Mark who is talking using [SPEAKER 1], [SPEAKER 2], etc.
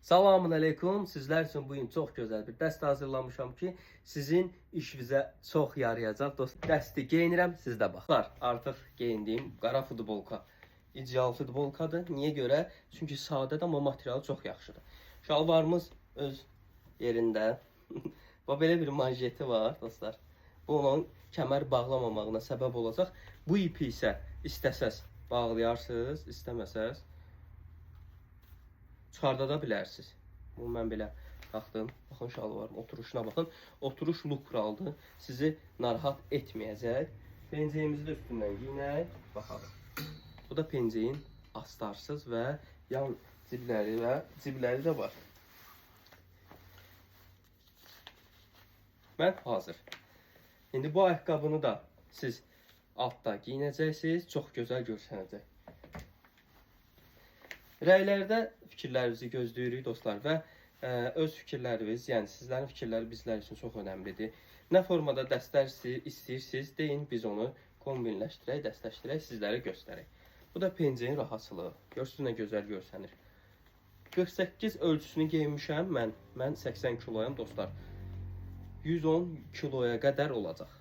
[SPEAKER 1] Selamun aleyküm. Sizlər üçün bu gün çox gözəl bir dəst hazırlamışam ki, sizin işinizə çox yarayacaq. Dostlar, dəsti geyinirəm, siz də baxın. Artıq geyindiyim qara futbolka ideal futbolkadır. Niyə görə? Çünki sadədir, amma materialı çox yaxşıdır. Şalvarımız öz yerində. Və belə bir manjeti var, dostlar. Bu onun kəmər bağlamamağına səbəb olacaq. Bu ipi isə istəsəz bağlayarsınız, istəməsəz çıxarda da bilərsiniz. Bu mən belə taxdım. Baxın şalvarım, oturuşuna baxın. Oturuş lukraldır. Sizi narahat etməyəcək. Pencəyimizi də üstündən giyinək. Baxalım. Bu da penceyin astarsız və yan cibləri də var. Mən hazır. İndi bu ayaqqabını da siz altda giyinəcəksiniz. Çox gözəl görsənəcək. Rəylərdə fikirlərinizi gözləyirik dostlar və öz fikirləriniz, yəni sizlərin fikirləri bizlər üçün çox önəmlidir. Nə formada dəstər istəyirsiniz, deyin, biz onu kombinləşdirək, dəstləşdirək, sizlərə göstərək. Bu da penceyin rahatçılığı. Görsünüz nə gözəl görsənir. 48 ölçüsünü geyinmişəm mən 80 kiloyam dostlar. 110 kiloya qədər olacaq.